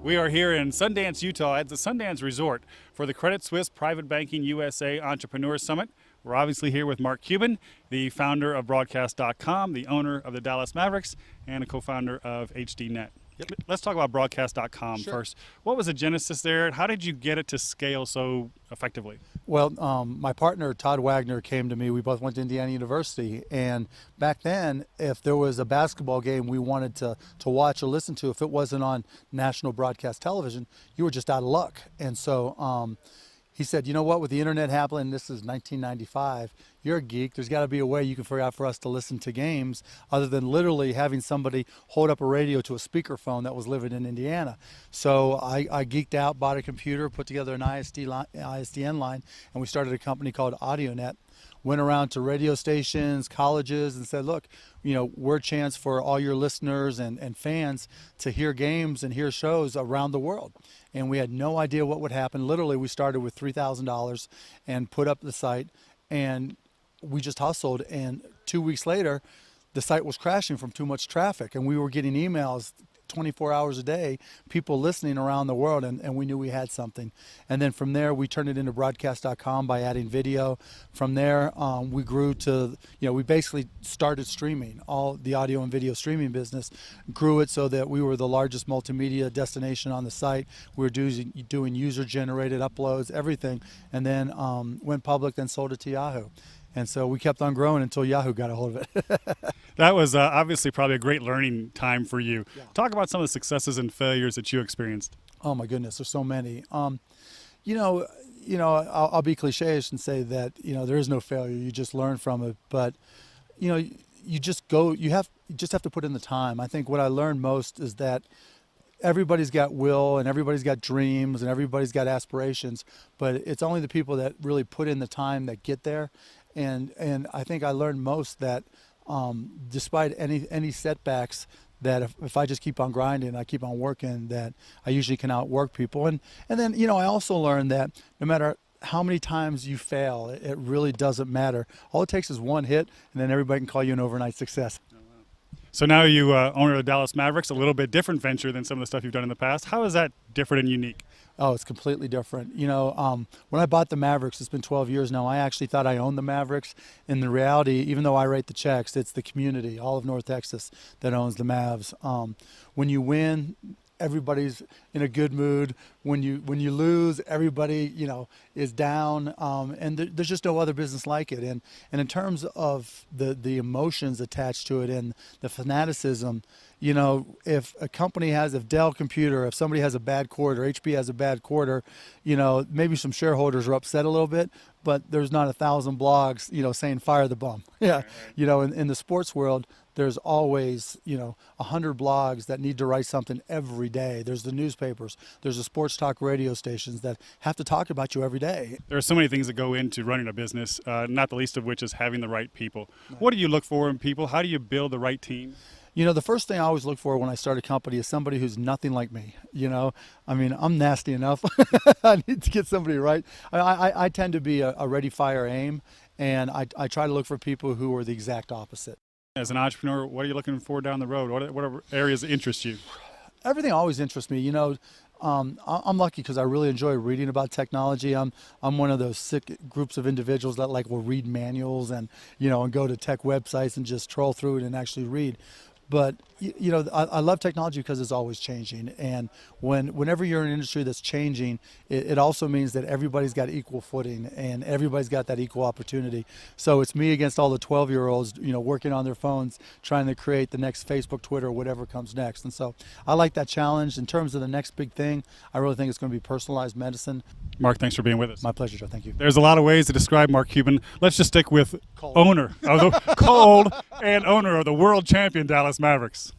We are here in Sundance, Utah at the Sundance Resort for the Credit Suisse Private Banking USA Entrepreneur Summit. We're obviously here with Mark Cuban, the founder of Broadcast.com, the owner of the Dallas Mavericks, and a co-founder of HDNet. Yep. Let's talk about Broadcast.com first. What was the genesis there? How did you get it to scale so effectively? Well, my partner, Todd Wagner, came to me. We both went to Indiana University. And back then, if there was a basketball game we wanted to watch or listen to, if it wasn't on national broadcast television, you were just out of luck. And so he said, you know what, with the internet happening, this is 1995, you're a geek, there's got to be a way you can figure out for us to listen to games other than literally having somebody hold up a radio to a speakerphone that was living in Indiana. So I geeked out, bought a computer, put together an ISDN line, and we started a company called AudioNet. Went around to radio stations, colleges, and said, look, you know, we're a chance for all your listeners and fans to hear games and hear shows around the world. And we had no idea what would happen. Literally, we started with $3,000 and put up the site, and we just hustled. And 2 weeks later, the site was crashing from too much traffic, and we were getting emails 24 hours a day, people listening around the world, and we knew we had something. And then from there, we turned it into Broadcast.com by adding video. From there, we grew to, we basically started streaming. All the audio and video streaming business, grew it so that we were the largest multimedia destination on the site. We were doing user-generated uploads, everything, and then went public, then sold it to Yahoo. And so we kept on growing until Yahoo got a hold of it. That was obviously probably a great learning time for you. Yeah. Talk about some of the successes and failures that you experienced. Oh my goodness, there's so many. I'll be cliche-ish and say that, there is no failure. You just learn from it. But, you just have to put in the time. I think what I learned most is that everybody's got will and everybody's got dreams and everybody's got aspirations, but it's only the people that really put in the time that get there. And I think I learned most that despite any setbacks, that if I just keep on grinding, I keep on working, that I usually can outwork people. And then, I also learned that no matter how many times you fail, it really doesn't matter. All it takes is one hit, and then everybody can call you an overnight success. So now you owner of the Dallas Mavericks, a little bit different venture than some of the stuff you've done in the past. How is that different and unique? Oh, it's completely different. When I bought the Mavericks, it's been 12 years now, I actually thought I owned the Mavericks. In the reality, even though I write the checks, it's the community, all of North Texas, that owns the Mavs. When you win, everybody's in a good mood. When you lose, everybody is down, and there's just no other business like it. And in terms of the emotions attached to it and the fanaticism, if a company if Dell Computer, if somebody has a bad quarter, HP has a bad quarter, maybe some shareholders are upset a little bit, but there's not 1,000 blogs, saying fire the bum. Yeah, right. In the sports world, there's always, 100 blogs that need to write something every day. There's the newspapers. There's the sports talk radio stations that have to talk about you every day. There are so many things that go into running a business, not the least of which is having the right people. Right. What do you look for in people? How do you build the right team? The first thing I always look for when I start a company is somebody who's nothing like me. I'm nasty enough. I need to get somebody right. I tend to be a ready, fire, aim, and I try to look for people who are the exact opposite. As an entrepreneur, what are you looking for down the road? What are areas that interest you? Everything always interests me. I'm lucky because I really enjoy reading about technology. I'm one of those sick groups of individuals that will read manuals and and go to tech websites and just troll through it and actually read. But I love technology because it's always changing, and whenever you're in an industry that's changing, it also means that everybody's got equal footing and everybody's got that equal opportunity. So it's me against all the 12-year-olds, working on their phones, trying to create the next Facebook, Twitter, whatever comes next. And so I like that challenge. In terms of the next big thing, I really think it's going to be personalized medicine. Mark, thanks for being with us. My pleasure, Joe. Thank you. There's a lot of ways to describe Mark Cuban. Let's just stick with Cold. owner of the cold and owner of the world champion Dallas Mavericks.